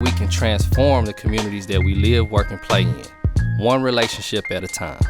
We can transform the communities that we live, work, and play in, one relationship at a time.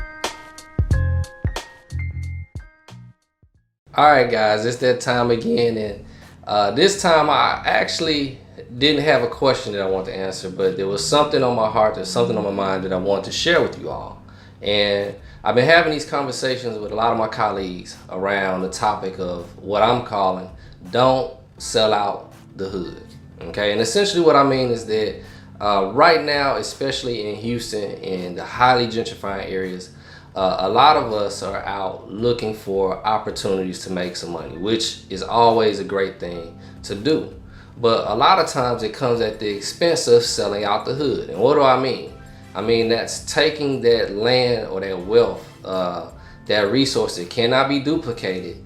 All right, guys, it's that time again, and this time I actually didn't have a question that I want to answer, but there was something on my heart, there's something on my mind that I want to share with you all. And I've been having these conversations with a lot of my colleagues around the topic of what I'm calling don't sell out the hood. Okay, and essentially what I mean is that right now, especially in Houston, in the highly gentrifying areas, a lot of us are out looking for opportunities to make some money, which is always a great thing to do. But a lot of times it comes at the expense of selling out the hood. And what do I mean? I mean that's taking that land or that wealth, that resource that cannot be duplicated,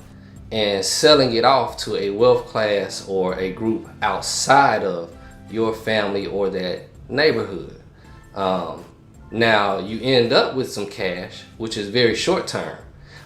and selling it off to a wealth class or a group outside of your family or that neighborhood. Now you end up with some cash, which is very short term,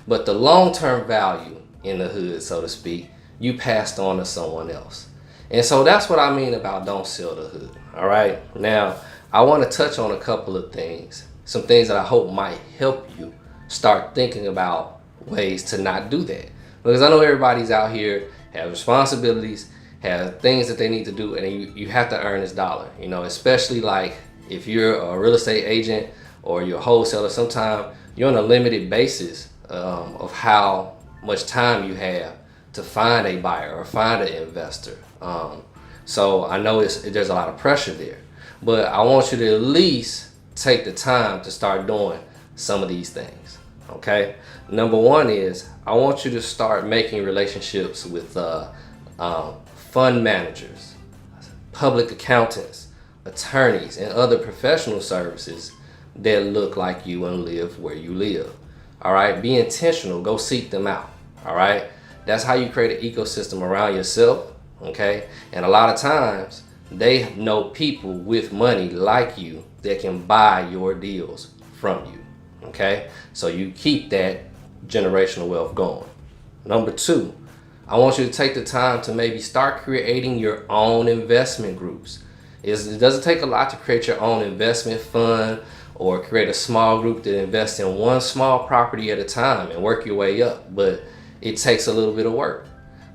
but the long-term value in the hood, so to speak, you passed on to someone else. And so that's what I mean about don't sell the hood. All right, now I want to touch on a couple of things, some things that I hope might help you start thinking about ways to not do that. Because I know everybody's out here, has responsibilities, has things that they need to do, and you have to earn this dollar, you know, especially like if you're a real estate agent or you're a wholesaler. Sometimes you're on a limited basis of how much time you have to find a buyer or find an investor. So I know there's a lot of pressure there, but I want you to at least take the time to start doing some of these things. Okay, number one is I want you to start making relationships with fund managers, public accountants, attorneys, and other professional services that look like you and live where you live. All right, be intentional, go seek them out. All right, that's how you create an ecosystem around yourself. Okay, and a lot of times they know people with money like you that can buy your deals from you. Okay, so you keep that generational wealth going. Number two, I want you to take the time to maybe start creating your own investment groups. It doesn't take a lot to create your own investment fund or create a small group that invests in one small property at a time and work your way up, but it takes a little bit of work.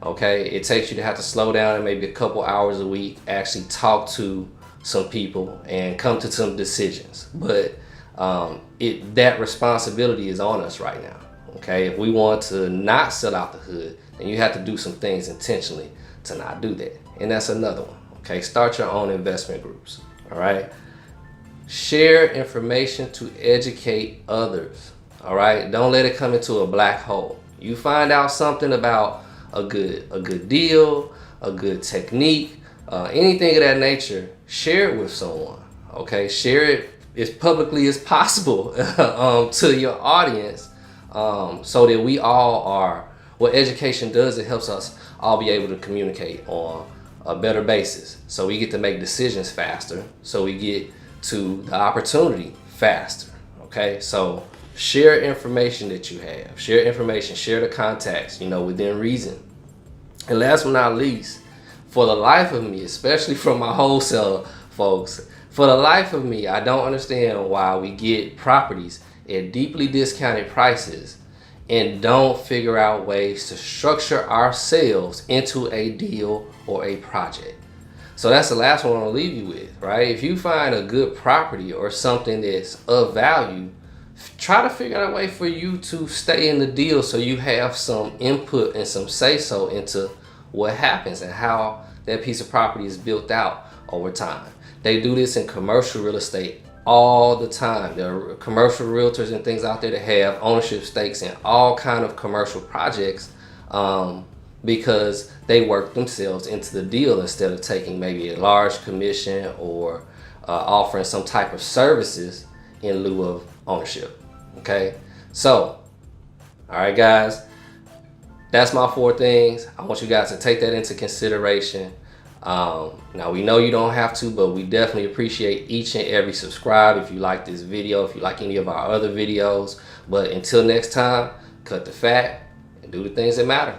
Okay, it takes you to have to slow down and maybe a couple hours a week, actually talk to some people and come to some decisions. But that responsibility is on us right now. Okay, if we want to not sell out the hood, then you have to do some things intentionally to not do that. And that's another one. Okay, start your own investment groups. All right, share information to educate others. All right, don't let it come into a black hole. You find out something about a good deal, a good technique, anything of that nature, share it with someone. Okay, share it as publicly as possible to your audience, so that we all are, what education does, it helps us all be able to communicate on a better basis. So we get to make decisions faster, so we get to the opportunity faster. Okay, so share information that you have, share information, share the contacts, you know, within reason. And last but not least, for the life of me, especially from my wholesale folks, for the life of me, I don't understand why we get properties at deeply discounted prices and don't figure out ways to structure ourselves into a deal or a project. So that's the last one I'll leave you with, right? If you find a good property or something that's of value, try to figure out a way for you to stay in the deal so you have some input and some say-so into what happens and how that piece of property is built out over time. They do this in commercial real estate all the time. There are commercial realtors and things out there that have ownership stakes in all kind of commercial projects because they work themselves into the deal instead of taking maybe a large commission or offering some type of services in lieu of ownership. Okay, so all right guys, that's my 4 things. I want you guys to take that into consideration. Now we know you don't have to, but we definitely appreciate each and every subscribe if you like this video, if you like any of our other videos. But until next time, cut the fat and do the things that matter.